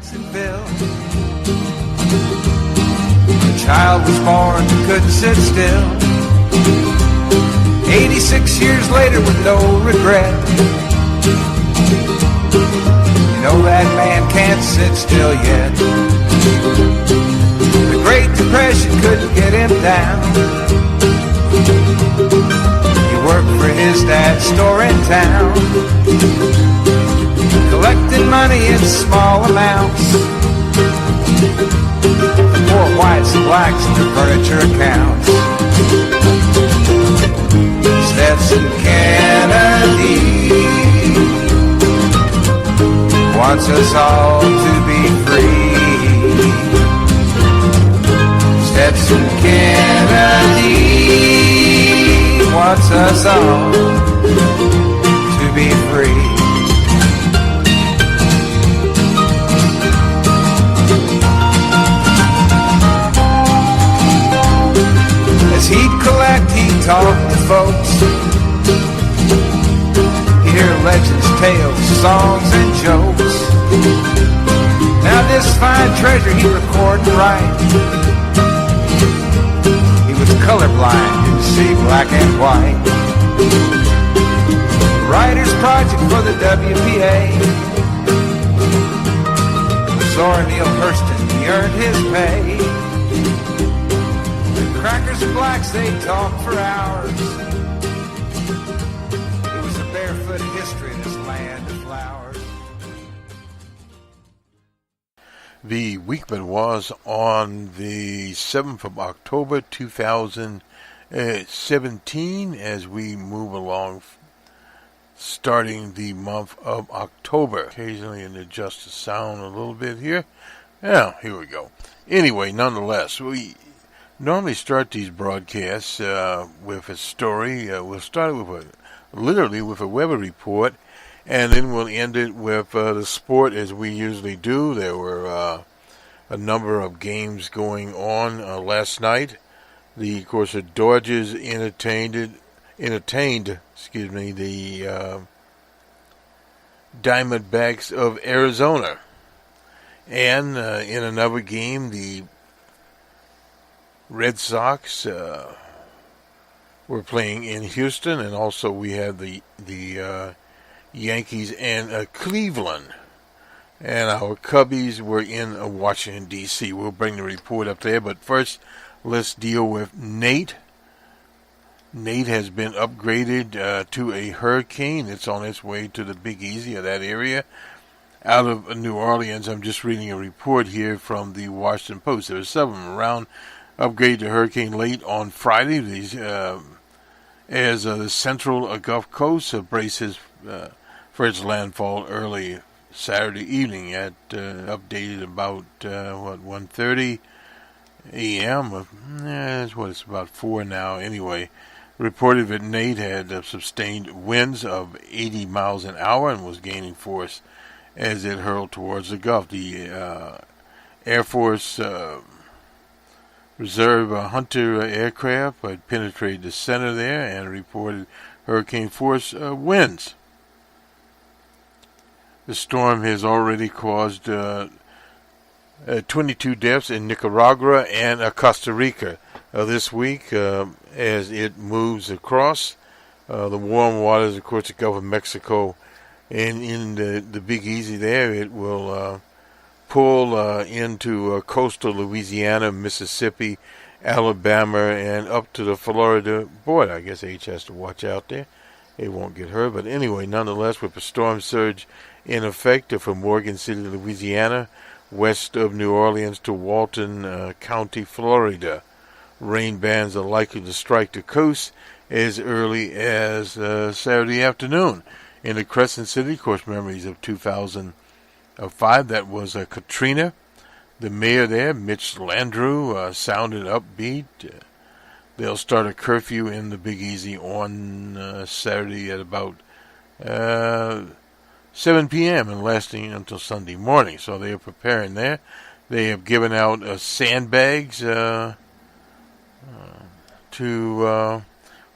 Jacksonville. A child was born who couldn't sit still. 86 years later with no regret. You know that man can't sit still yet. The Great Depression couldn't get him down. He worked for his dad's store in town, collecting money in small amounts for poor whites and blacks in their furniture accounts. Stetson Kennedy wants us all to be free. Stetson Kennedy wants us all to be free. As he'd collect, he'd talk to folks. He'd hear legends, tales, songs, and jokes. Now this fine treasure he'd record and write. He was colorblind, didn't see black and white. Writer's project for the WPA. With Zora Neale Hurston, he earned his pay. Crackers and blacks, they talk for hours. It was a barefoot history of this land of flowers. The Weekman was on the 7th of October 2017 as we move along, starting the month of October. Occasionally and adjust the sound a little bit here. Yeah, here we go. Anyway, nonetheless, we normally start these broadcasts with a story. We'll start it with literally with a weather report, and then we'll end it with the sport as we usually do. There were a number of games going on last night. Of course, the Dodgers entertained the Diamondbacks of Arizona, and in another game, the Red Sox were playing in Houston, and also we had the Yankees and Cleveland. And our Cubbies were in Washington, D.C. We'll bring the report up there, but first let's deal with Nate. Nate has been upgraded to a hurricane. It's on its way to the Big Easy of that area. Out of New Orleans, I'm just reading a report here from the Washington Post. There were 7 around. Upgrade to hurricane late on Friday as the central Gulf Coast braces for its landfall early Saturday evening at updated about 1:30 a.m. It's about 4 now anyway. Reported that Nate had sustained winds of 80 miles an hour and was gaining force as it hurled towards the Gulf. The Air Force Reserve Hunter aircraft had penetrated the center there and reported hurricane force winds. The storm has already caused 22 deaths in Nicaragua and Costa Rica this week as it moves across the warm waters, of course, the Gulf of Mexico, and in the Big Easy there. It will pull into coastal Louisiana, Mississippi, Alabama, and up to the Florida border. I guess H has to watch out there. It won't get hurt. But anyway, nonetheless, with the storm surge in effect from Morgan City, Louisiana, west of New Orleans to Walton County, Florida, rain bands are likely to strike the coast as early as Saturday afternoon. In the Crescent City, of course, memories of 2005, that was Katrina. The mayor there, Mitch Landrieu, sounded upbeat. They'll start a curfew in the Big Easy on Saturday at about 7 p.m. and lasting until Sunday morning. So they are preparing there. They have given out sandbags to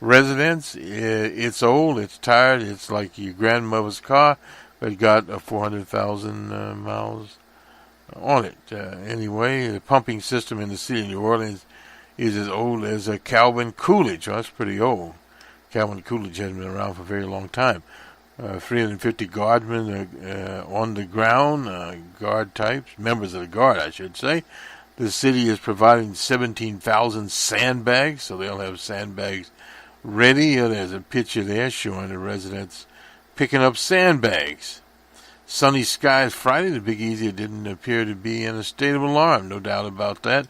residents. It's old, it's tired, it's like your grandmother's car, but it got 400,000 miles on it. Anyway, the pumping system in the city of New Orleans is as old as Calvin Coolidge. Well, that's pretty old. Calvin Coolidge has been around for a very long time. 350 guardsmen on the ground, guard types, members of the guard, I should say. The city is providing 17,000 sandbags, so they'll have sandbags ready. There's a picture there showing the residents picking up sandbags. Sunny skies Friday. The Big Easy didn't appear to be in a state of alarm, no doubt about that.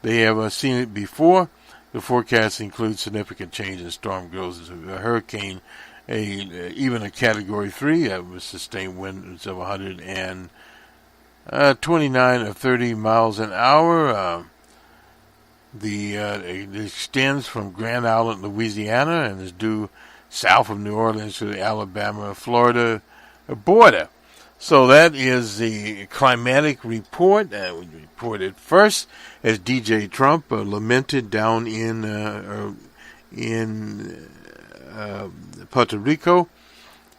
They have seen it before. The forecast includes significant change in storm growth. A hurricane, even a Category 3, with sustained winds of 129 or 30 miles an hour. It extends from Grand Island, Louisiana, and is due south of New Orleans to the Alabama-Florida border. So that is the climatic report. We reported first as DJ Trump lamented down in Puerto Rico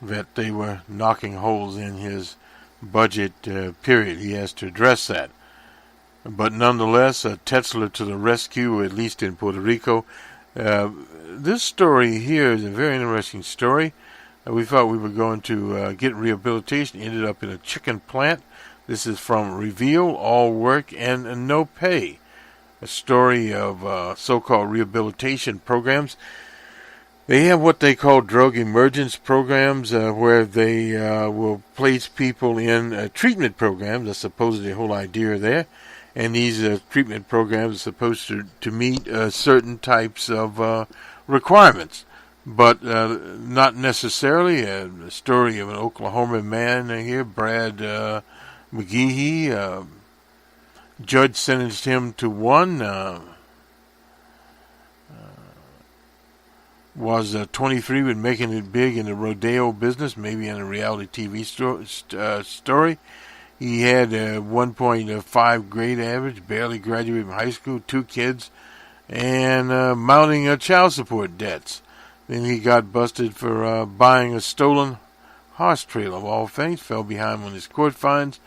that they were knocking holes in his budget period. He has to address that. But nonetheless, Tesla to the rescue, at least in Puerto Rico. This story here is a very interesting story. We thought we were going to get rehabilitation. Ended up in a chicken plant. This is from Reveal, All Work and No Pay. A story of so-called rehabilitation programs. They have what they call drug emergence programs, where they will place people in treatment programs. That's supposedly the whole idea there. And these treatment programs are supposed to meet certain types of requirements. But not necessarily. A story of an Oklahoma man here, Brad McGehee. Judge sentenced him to was 23, been making it big in the rodeo business, maybe in a reality TV story. He had a 1.5 grade average, barely graduated from high school, 2 kids, and mounting child support debts. Then he got busted for buying a stolen horse trailer, of all things, fell behind on his court fines,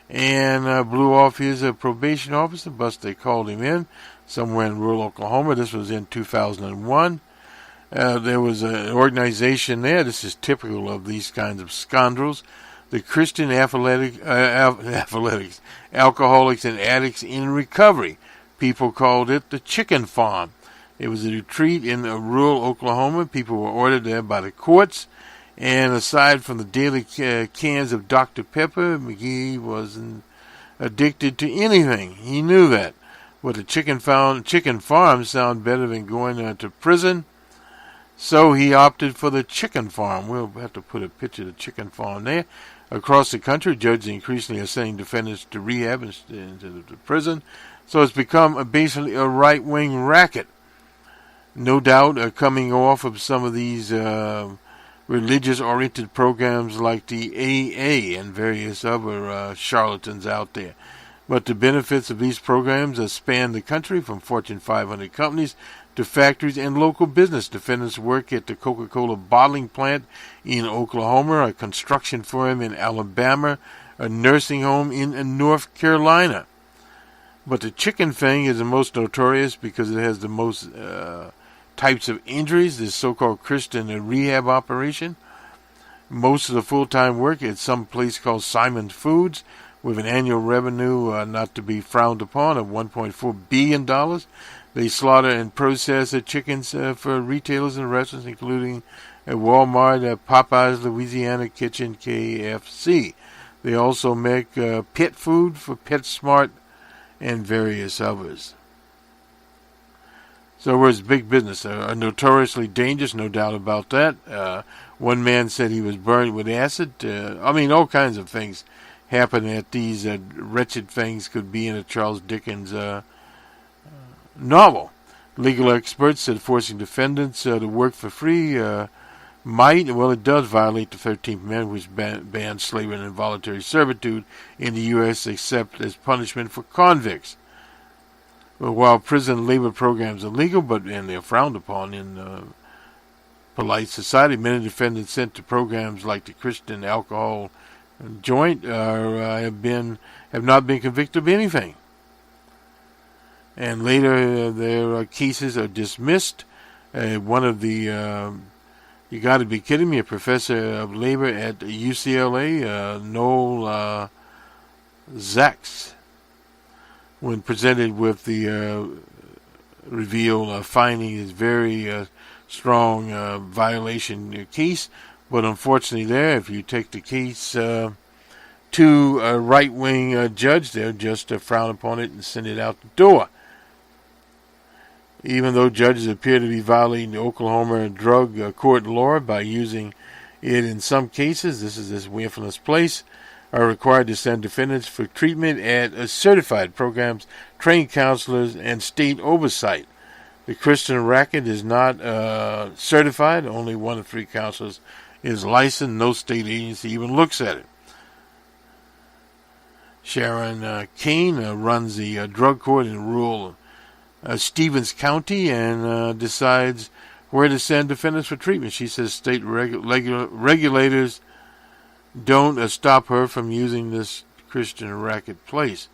and blew off his probation officer. They called him in somewhere in rural Oklahoma. This was in 2001. There was an organization there. This is typical of these kinds of scoundrels. The Christian Alcoholics and Addicts in Recovery. People called it the Chicken Farm. It was a retreat in rural Oklahoma. People were ordered there by the courts. And aside from the daily cans of Dr. Pepper, McGee wasn't addicted to anything. He knew that. But the chicken farm sounded better than going to prison. So he opted for the chicken farm. We'll have to put a picture of the chicken farm there. Across the country, judges increasingly are sending defendants to rehab instead of to prison. So it's become basically a right-wing racket. No doubt coming off of some of these religious-oriented programs like the AA and various other charlatans out there. But the benefits of these programs span the country, from Fortune 500 companies to factories and local business. Defendants work at the Coca-Cola bottling plant in Oklahoma, a construction firm in Alabama, a nursing home in North Carolina. But the chicken thing is the most notorious because it has the most types of injuries, this so-called Christian rehab operation. Most of the full-time work at some place called Simon's Foods, with an annual revenue not to be frowned upon of $1.4 billion. They slaughter and process chickens for retailers and restaurants, including Walmart, Popeyes, Louisiana Kitchen, KFC. They also make pet food for PetSmart and various others. So where's big business? Notoriously dangerous, no doubt about that. One man said he was burned with acid. All kinds of things happen at these wretched things could be in a Charles Dickens novel. Legal experts said forcing defendants to work for free it does violate the 13th Amendment, which bans slavery and involuntary servitude in the U.S. except as punishment for convicts. Well, while prison labor programs are legal, and they're frowned upon in polite society, many defendants sent to programs like the Christian Alcohol joint have not been convicted of anything. And later their cases are dismissed. One of the you got to be kidding me, a professor of labor at UCLA, Noel Zacks, when presented with the reveal finding his very strong violation case. But unfortunately there, if you take the case to a right-wing judge, they'll just frown upon it and send it out the door. Even though judges appear to be violating the Oklahoma drug court law by using it in some cases, this infamous place, are required to send defendants for treatment at certified programs, trained counselors, and state oversight. The Christian racket is not certified. Only one of 3 counselors is licensed. No state agency even looks at it. Sharon Kane runs the drug court in rural Stevens County and decides where to send defendants for treatment. She says state regulators don't stop her from using this Christian racket place.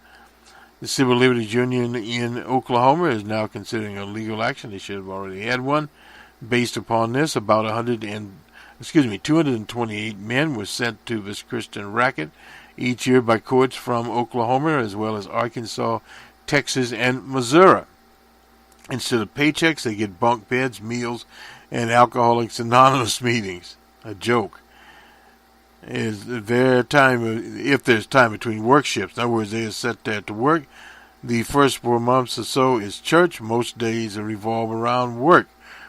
The Civil Liberties Union in Oklahoma is now considering a legal action. They should have already had one. Based upon this, about 228 men were sent to this Christian racket each year by courts from Oklahoma as well as Arkansas, Texas, and Missouri. Instead of paychecks, they get bunk beds, meals, and Alcoholics Anonymous meetings. A joke. Is there time, if there's time between work shifts? In other words, they are set there to work. The first 4 months or so is church. Most days revolve around work.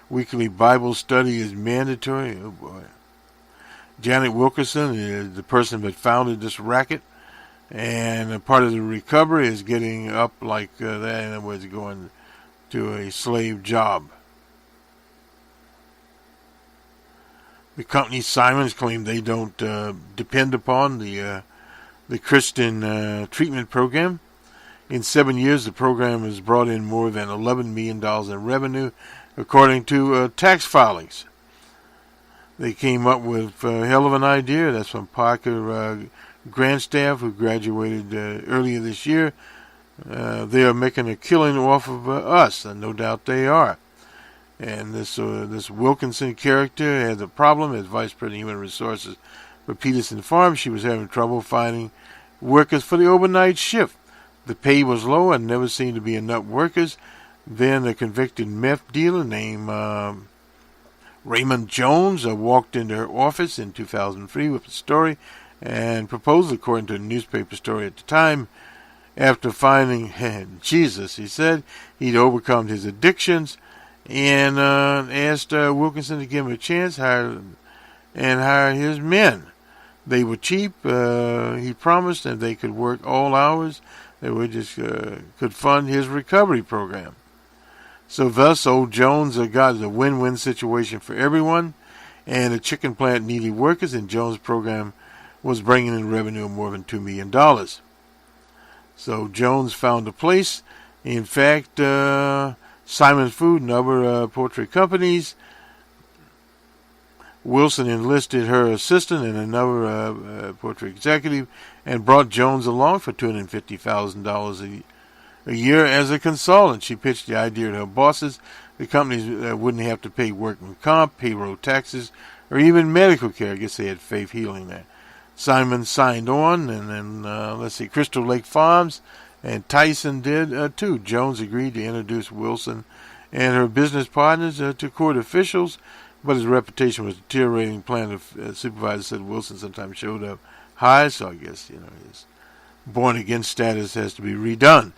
Weekly Bible study is mandatory. Oh boy. Janet Wilkerson is the person that founded this racket, and a part of the recovery is getting up like that. In other words, going to a slave job. The company Simons claim they don't depend upon the Christian treatment program. In 7 years, the program has brought in more than $11 million in revenue, according to tax filings. They came up with a hell of an idea. That's from Parker Grandstaff, who graduated earlier this year. They are making a killing off of us, and no doubt they are. And this Wilkinson character had a problem as Vice President of Human Resources for Peterson Farm. She was having trouble finding workers for the overnight shift. The pay was low and never seemed to be enough workers. Then a convicted meth dealer named Raymond Jones walked into her office in 2003 with a story and proposed, according to a newspaper story at the time, after finding Jesus, he said he'd overcome his addictions and asked Wilkinson to give him a chance hire his men. They were cheap, he promised, and they could work all hours. They would just could fund his recovery program. So thus, old Jones got a win-win situation for everyone, and the chicken plant needed workers, and Jones' program was bringing in revenue of more than $2 million. So Jones found a place. In fact, Simon Food and other poultry companies, Wilson enlisted her assistant and another poultry executive and brought Jones along for $250,000 a year as a consultant. She pitched the idea to her bosses. The companies wouldn't have to pay workman comp, payroll taxes, or even medical care. I guess they had faith healing there. Simon signed on, and then, Crystal Lake Farms and Tyson did too. Jones agreed to introduce Wilson and her business partners to court officials, but his reputation was deteriorating. Plant supervisor said Wilson sometimes showed up high, so I guess his born-again status has to be redone.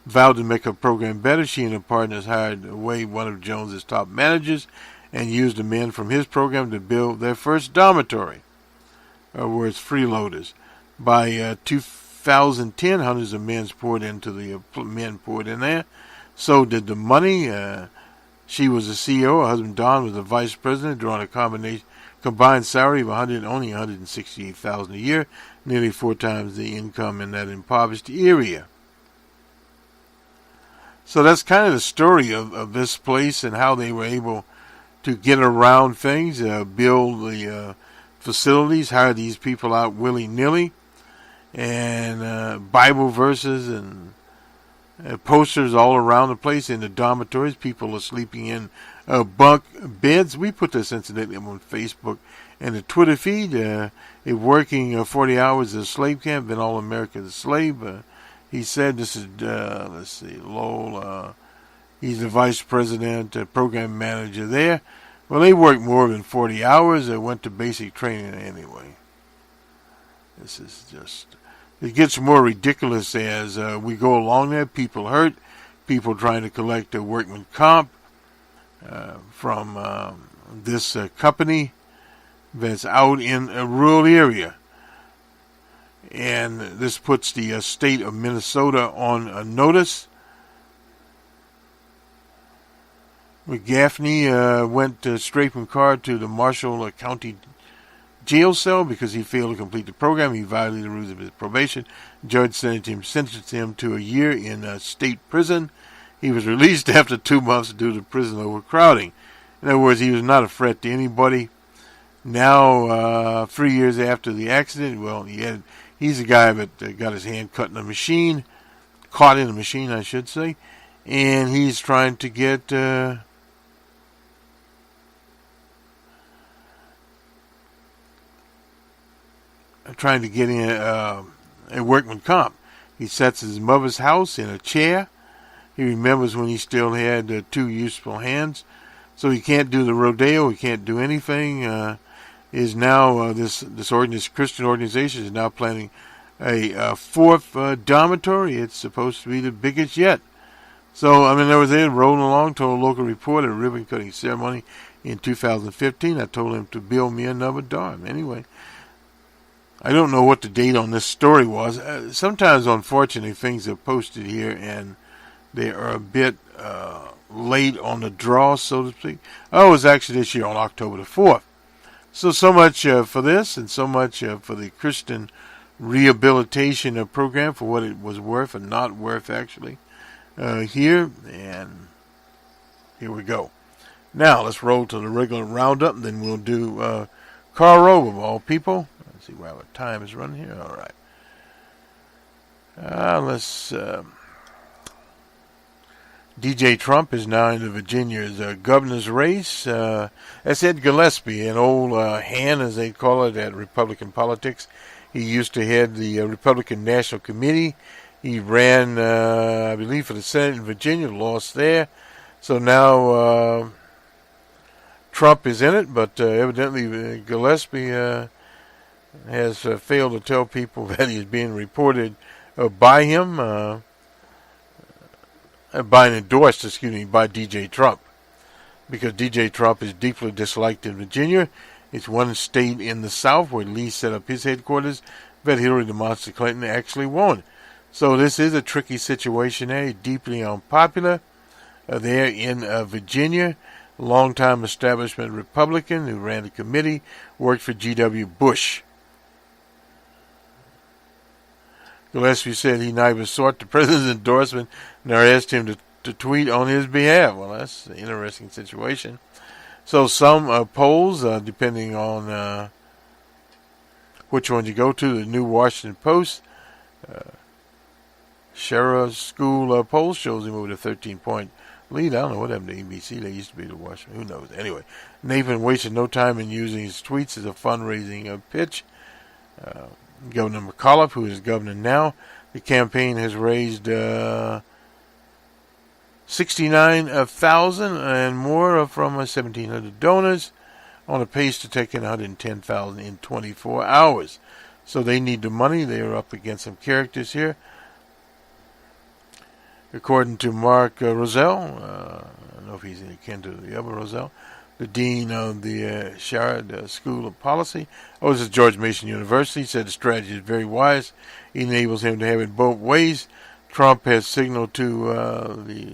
Vowed to make her program better, she and her partners hired away one of Jones's top managers and used the men from his program to build their first dormitory, where it's freeloaders. By 2010, hundreds of men poured in there. So did the money. She was the CEO. Her husband Don was the vice president, drawing a combined salary of only $168,000 a year, nearly 4 times the income in that impoverished area. So that's kind of the story of this place and how they were able to get around things, build the facilities, hire these people out willy-nilly, and Bible verses and posters all around the place in the dormitories. People are sleeping in bunk beds. We put this incidentally on Facebook and the Twitter feed. Working 40 hours as a slave camp, been all American slave. He said this is, let's see, Lowell. He's the vice president, program manager there. Well, they worked more than 40 hours. They went to basic training anyway. This is just, it gets more ridiculous as we go along there. People hurt. People trying to collect a workman comp from this company that's out in a rural area. And this puts the state of Minnesota on notice. Gaffney went straight from car to the Marshall County jail cell because he failed to complete the program. He violated the rules of his probation. Judge sentenced him to a year in state prison. He was released after 2 months due to prison overcrowding. In other words, he was not a threat to anybody. Now, 3 years after the accident, well, he's a guy that got his hand cut in a machine, caught in a machine, I should say, and he's trying to get in a workman comp. He sets his mother's house in a chair. He remembers when he still had 2 useful hands. So he can't do the rodeo. He can't do anything. Is now this Christian organization is now planning a 4th dormitory. It's supposed to be the biggest yet. So I mean, I was there rolling along. Told a local reporter at a ribbon cutting ceremony in 2015. I told him to build me another dorm. Anyway, I don't know what the date on this story was. Sometimes, unfortunately, things are posted here and they are a bit late on the draw, so to speak. Oh, it was actually this year on October the 4th. So much for this, and so much for the Christian rehabilitation program for what it was worth and not worth, actually, here. And here we go. Now, let's roll to the regular roundup, and then we'll do Carl Rove, of all people. Let's see where our time is running here. All right. Let's... DJ Trump is now in Virginia's governor's race. That's Ed Gillespie, an old hand, as they call it, at Republican politics. He used to head the Republican National Committee. He ran, I believe, for the Senate in Virginia, lost there. So now Trump is in it, but evidently Gillespie has failed to tell people that he's being reported by him. Endorsed by DJ Trump, because DJ Trump is deeply disliked in Virginia. It's one state in the South where Lee set up his headquarters, but Hillary the Monster Clinton actually won. So this is a tricky situation there. Deeply unpopular there in Virginia. Longtime establishment Republican who ran the committee, worked for G.W. Bush. Gillespie said he neither sought the president's endorsement nor asked him to tweet on his behalf. Well, that's an interesting situation. So some polls, depending on which one you go to, the New Washington Post, Sheriff School poll shows him with a 13-point lead. I don't know what happened to ABC. They used to be the Washington. Who knows? Anyway, Nathan wasted no time in using his tweets as a fundraising pitch. Governor McAuliffe, who is governor now, the campaign has raised $69,000 and more from 1,700 donors, on a pace to take in $110,000 in 24 hours. So they need the money. They are up against some characters here. According to Mark Roselle, I don't know if he's akin to the other Roselle, the dean of the Sharad School of Policy. This is George Mason University. Said the strategy is very wise. It enables him to have it both ways. Trump has signaled to the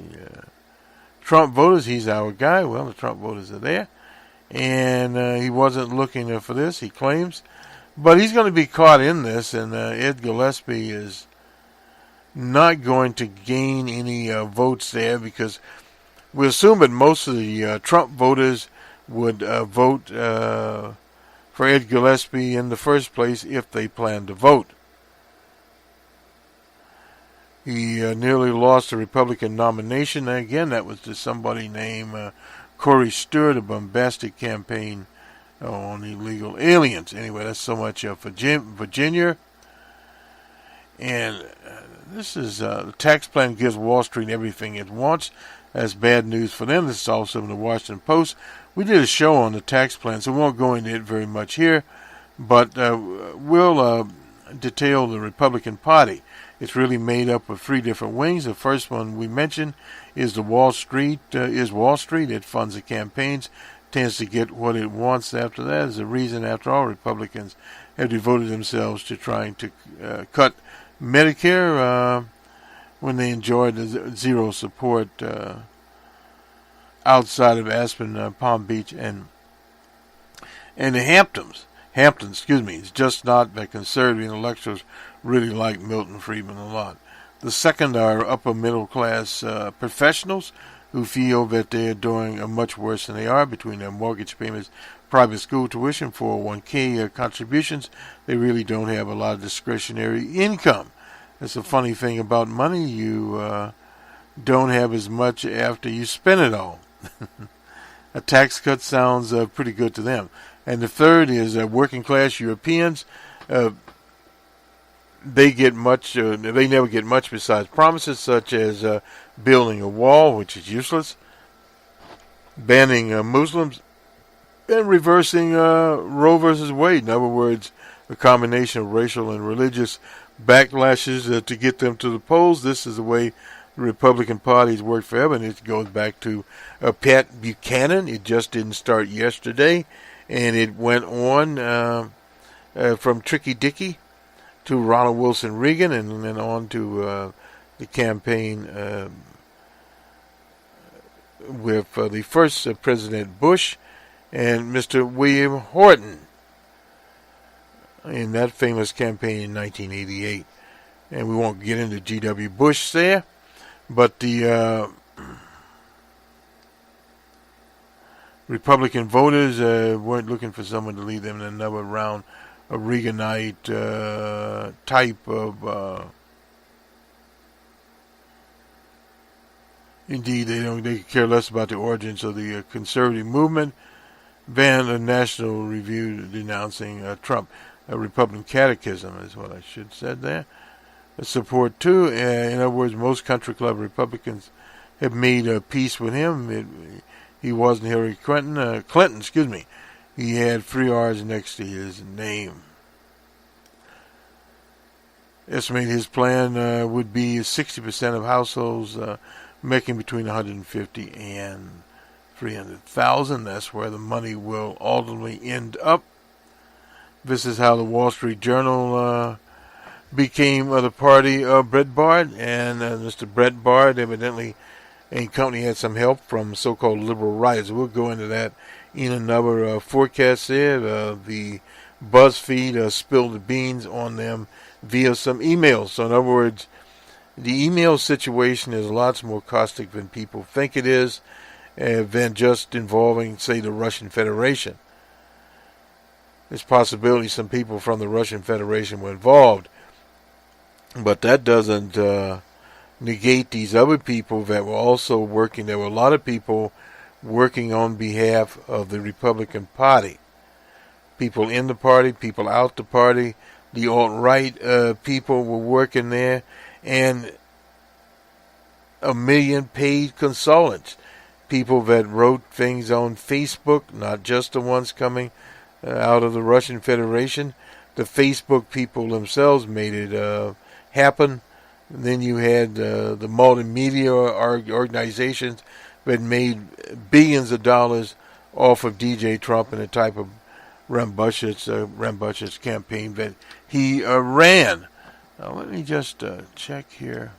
Trump voters he's our guy. Well, the Trump voters are there. And he wasn't looking for this, he claims. But he's going to be caught in this, and Ed Gillespie is not going to gain any votes there, because we assume that most of the Trump voters would vote for Ed Gillespie in the first place if they plan to vote. He nearly lost the Republican nomination. Again, that was to somebody named Corey Stewart, a bombastic campaign on illegal aliens. Anyway, that's so much of Virginia. And this is the tax plan gives Wall Street everything it wants. That's bad news for them. This is also in the Washington Post. We did a show on the tax plan, so we won't go into it very much here. But we'll detail the Republican Party. It's really made up of three different wings. The first one we mentioned is the Wall Street. It funds the campaigns, tends to get what it wants after that. There's a reason, after all, Republicans have devoted themselves to trying to cut Medicare when they enjoyed the zero support outside of Aspen, Palm Beach, and the Hamptons. It's just not that conservative intellectuals really like Milton Friedman a lot. The second are upper middle class professionals who feel that they are doing much worse than they are between their mortgage payments, private school tuition, 401k contributions. They really don't have a lot of discretionary income. That's a funny thing about money. You don't have as much after you spend it all. A tax cut sounds pretty good to them. And the third is working class Europeans. They get much. They never get much besides promises such as building a wall, which is useless, banning Muslims, and reversing Roe versus Wade. In other words, a combination of racial and religious backlashes to get them to the polls. This is the way the Republican Party's worked forever, and it goes back to Pat Buchanan. It just didn't start yesterday, and it went on from Tricky Dicky to Ronald Wilson Reagan, and then on to the campaign with the first President Bush and Mr. William Horton in that famous campaign in 1988. And we won't get into G.W. Bush there, but the Republican voters weren't looking for someone to lead them in another round of Reaganite type of indeed, they care less about the origins of the conservative movement than a National Review denouncing Trump. A Republican catechism is what I should have said there. Support too. In other words, most country club Republicans have made peace with him. He wasn't Hillary Clinton. He had 3 R's next to his name. Estimate his plan would be 60% of households making between 150 and 300,000. That's where the money will ultimately end up. This is how the Wall Street Journal became the party of Breitbart, and Mr. Breitbart evidently and company had some help from so-called liberal writers. We'll go into that in another forecast there. The BuzzFeed spilled the beans on them via some emails. So in other words, the email situation is lots more caustic than people think it is, than just involving, say, the Russian Federation. There's possibility some people from the Russian Federation were involved, but that doesn't negate these other people that were also working. There were a lot of people working on behalf of the Republican Party. People in the party, people out the party, the alt-right people were working there, and 1 million paid consultants. People that wrote things on Facebook, not just the ones coming out of the Russian Federation. The Facebook people themselves made it happen. And then you had the multimedia organizations that made billions of dollars off of DJ Trump and the type of rambunctious campaign that he ran. Now let me just check here.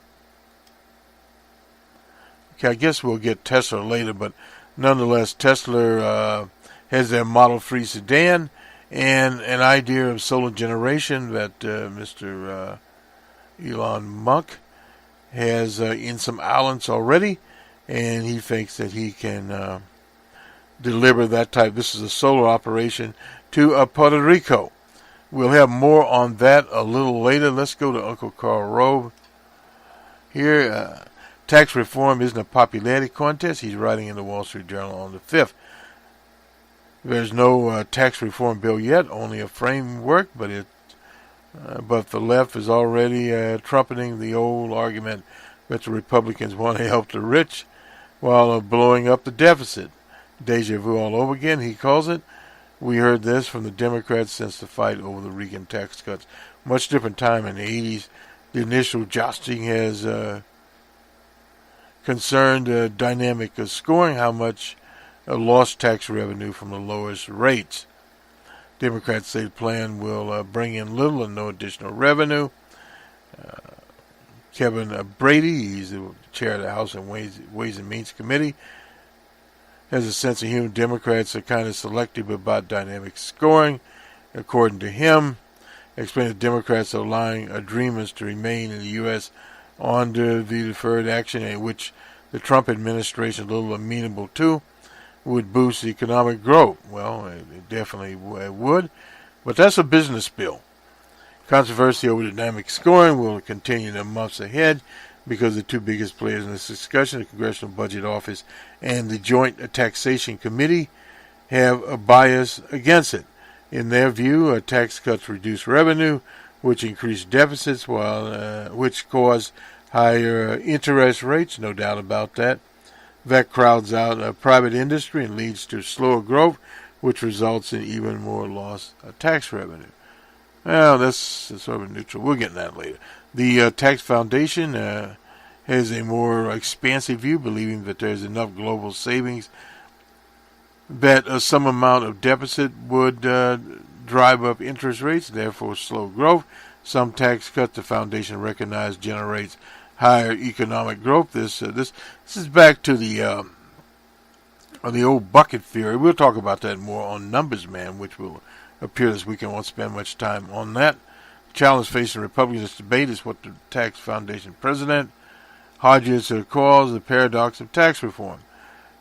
Okay, I guess we'll get Tesla later, but nonetheless, Tesla has their Model 3 sedan and an idea of solar generation that Mr. Elon Musk has in some islands already, and he thinks that he can deliver that type. This is a solar operation to Puerto Rico. We'll have more on that a little later. Let's go to Uncle Carl Rove. Here, tax reform isn't a popularity contest. He's writing in the Wall Street Journal on the 5th. There's no tax reform bill yet, only a framework, but the left is already trumpeting the old argument that the Republicans want to help the rich while blowing up the deficit. Deja vu all over again, he calls it. We heard this from the Democrats since the fight over the Reagan tax cuts. Much different time in the 80s. The initial jostling has concerned dynamic scoring, how much lost tax revenue from the lowest rates. Democrats say the plan will bring in little or no additional revenue. Kevin Brady, he's the chair of the House and Ways and Means Committee, has a sense of humor. Democrats are kind of selective about dynamic scoring. According to him, explained that Democrats are allowing dreamers to remain in the U.S. under the deferred action, in which the Trump administration is a little amenable to, would boost economic growth. Well, it definitely would, but that's a business bill. Controversy over dynamic scoring will continue in the months ahead because the two biggest players in this discussion, the Congressional Budget Office and the Joint Taxation Committee, have a bias against it. In their view, tax cuts reduce revenue, which increase deficits, which cause higher interest rates, no doubt about that. That crowds out private industry and leads to slower growth, which results in even more lost tax revenue. Well, that's sort of neutral. We'll get to that later. The Tax Foundation has a more expansive view, believing that there's enough global savings that some amount of deficit would drive up interest rates, therefore slow growth. Some tax cuts the foundation recognizes generates higher economic growth. This is back to the old bucket theory. We'll talk about that more on Numbers Man, which will appear this weekend. I won't spend much time on that. The challenge facing Republicans in this debate is what the Tax Foundation president Hodges calls the paradox of tax reform.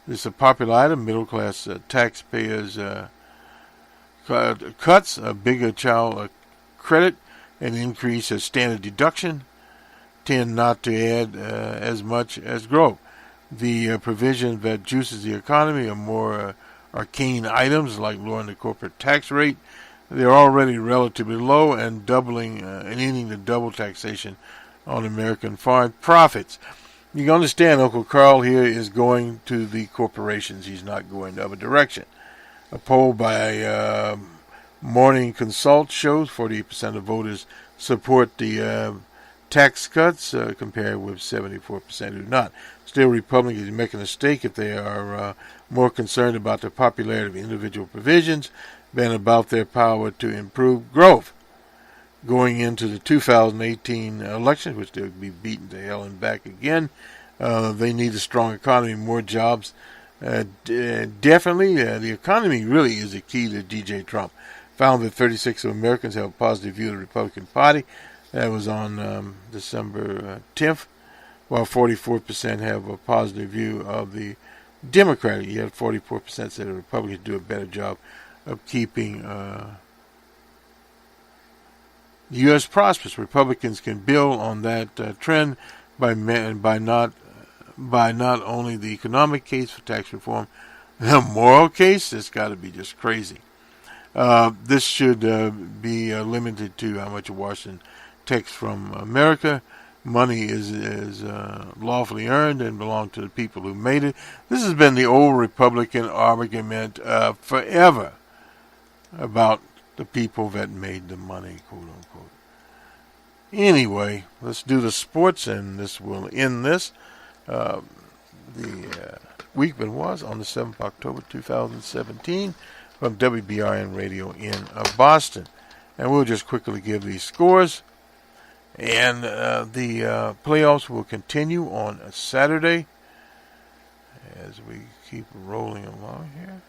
This is a popular item. Middle-class taxpayers cuts, a bigger child credit, and increase standard deduction tend not to add as much as growth. The provision that juices the economy are more arcane items like lowering the corporate tax rate. They're already relatively low and doubling and ending the double taxation on American foreign profits. You can understand Uncle Carl here is going to the corporations. He's not going the other direction. A poll by Morning Consult shows 48% of voters support the tax cuts, compared with 74% who do not. Still, Republicans make a mistake if they are more concerned about the popularity of individual provisions than about their power to improve growth. Going into the 2018 election, which they'll be beaten to hell and back again, they need a strong economy, more jobs. Definitely, the economy really is the key to DJ Trump. Found that 36 of Americans have a positive view of the Republican Party. That was on December 10th, while 44% have a positive view of the Democratic. Yet 44% said the Republicans do a better job of keeping the U.S. prosperous. Republicans can build on that trend by not only the economic case for tax reform, the moral case. It's got to be just crazy. This should be limited to how much Washington takes from America. Money is lawfully earned and belongs to the people who made it. This has been the old Republican argument forever about the people that made the money, quote unquote. Anyway, let's do the sports, and this will end this. The weekend was on the 7th of October 2017 from WBRN Radio in Boston. And we'll just quickly give these scores. And the playoffs will continue on a Saturday as we keep rolling along here.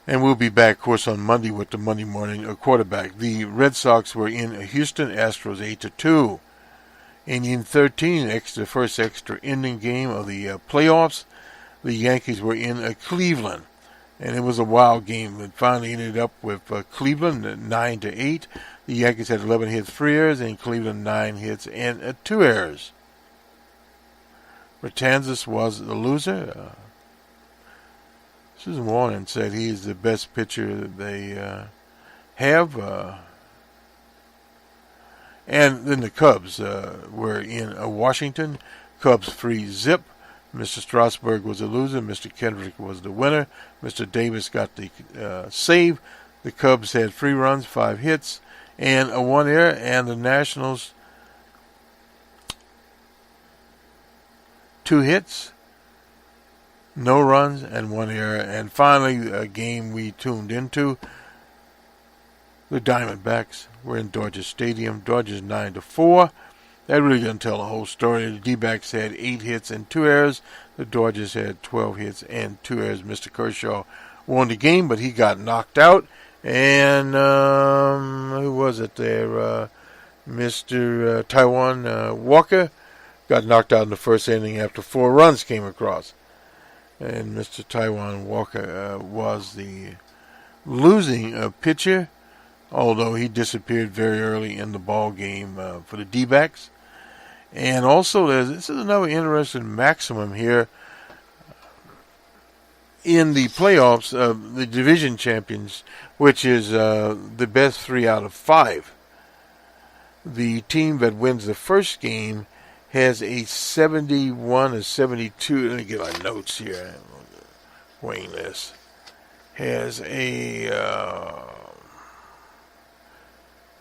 And we'll be back, of course, on Monday with the Monday morning quarterback. The Red Sox were in Houston, Astros 8-2. In 13, the first extra inning game of the playoffs. the Yankees were in Cleveland. And it was a wild game. It finally ended up with Cleveland 9-8. The Yankees had 11 hits, 3 errors, and Cleveland 9 hits and 2 errors. Matanzas was the loser. Susan Warren said he is the best pitcher that they have. And then the Cubs were in Washington. Cubs 3-0. Mr. Strasburg was the loser. Mr. Kendrick was the winner. Mr. Davis got the save. The Cubs had 3 runs, 5 hits, and a 1 error. And the Nationals, 2 hits, no runs, and 1 error. And finally, a game we tuned into. The Diamondbacks were in Dodger Stadium. Dodgers 9-4. That really doesn't tell the whole story. The D-backs had 8 hits and 2 errors. The Dodgers had 12 hits and 2 errors. Mr. Kershaw won the game, but he got knocked out. And who was it there? Mr. Taiwan Walker got knocked out in the first inning after 4 runs came across. And Mr. Taiwan Walker was the losing pitcher, although he disappeared very early in the ball game for the D-backs. And also, this is another interesting maximum here. In the playoffs, the division champions, which is the best 3 out of 5, the team that wins the first game has a 71 or 72. Let me get my notes here. Weighing this. Has a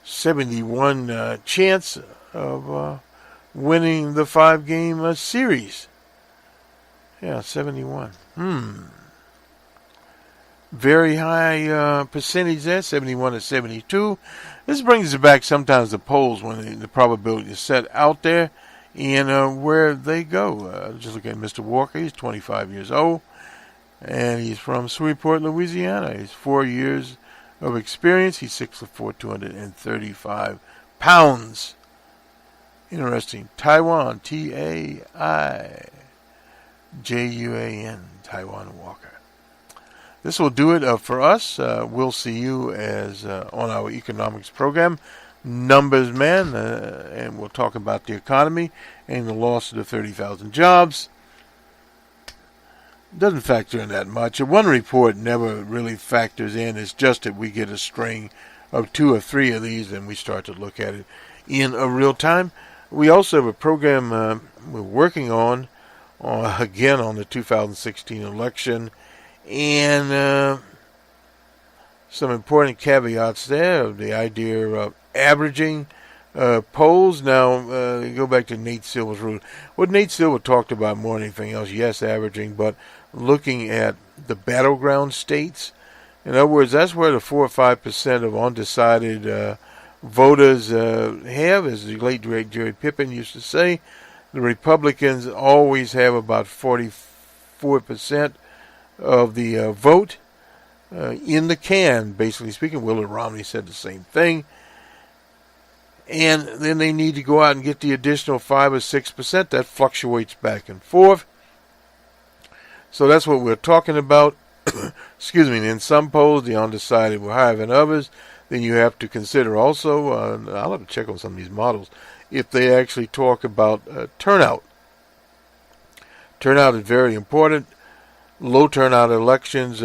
71 chance of winning the 5-game series. Yeah, 71. Very high percentage there, 71 to 72. This brings us back sometimes to polls when the probability is set out there and where they go. Just look at Mr. Walker. He's 25 years old, and he's from Shreveport, Louisiana. He's 4 years of experience. He's 6'4", 235 pounds. Interesting. Taiwan, Taijuan, Taiwan Walker. This will do it for us. We'll see you as on our economics program, Numbers Man, and we'll talk about the economy and the loss of the 30,000 jobs. Doesn't factor in that much. One report never really factors in. It's just that we get a string of 2 or 3 of these and we start to look at it in a real time. We also have a program we're working on, again, on the 2016 election, and some important caveats there. The idea of averaging polls. Now, go back to Nate Silver's rule. What Nate Silver talked about more than anything else, yes, averaging, but looking at the battleground states. In other words, that's where the 4 or 5% of undecided voters have, as the late great Jerry Pippin used to say. The Republicans always have about 44% of the vote in the can, basically speaking. Willard Romney said the same thing. And then they need to go out and get the additional 5 or 6%. That fluctuates back and forth. So that's what we're talking about. Excuse me. In some polls, the undecided were higher than others. Then you have to consider also, I'll have to check on some of these models, if they actually talk about turnout. Turnout is very important. Low turnout elections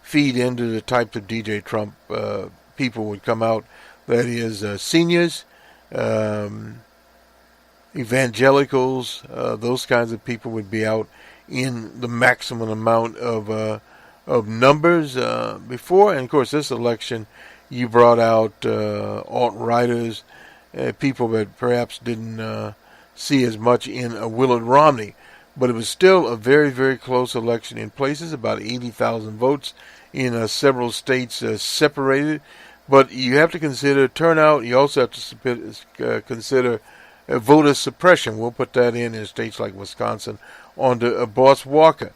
feed into the types of DJ Trump people would come out. That is seniors, evangelicals, those kinds of people would be out in the maximum amount of numbers before. And of course, this election, you brought out alt-righters, people that perhaps didn't see as much in Willard Romney. But it was still a very, very close election in places, about 80,000 votes in several states separated. But you have to consider turnout. You also have to consider voter suppression. We'll put that in states like Wisconsin onto Boss Walker.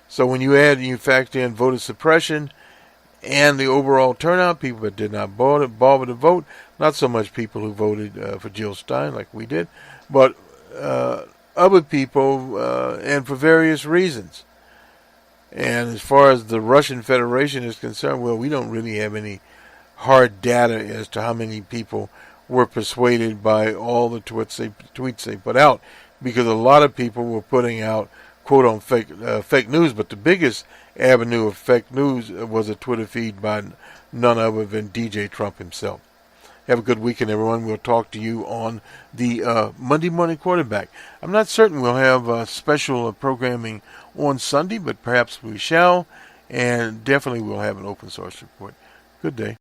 So when you factor in voter suppression and the overall turnout, people that did not bother to vote, not so much people who voted for Jill Stein like we did, but other people, and for various reasons. And as far as the Russian Federation is concerned, well, we don't really have any hard data as to how many people were persuaded by all the tweets they put out, because a lot of people were putting out quote on fake news. But the biggest avenue of fake news was a Twitter feed by none other than DJ Trump himself. Have a good weekend, everyone. We'll talk to you on the Monday Morning Quarterback. I'm not certain we'll have special programming on Sunday, but perhaps we shall, and definitely we'll have an open source report. Good day.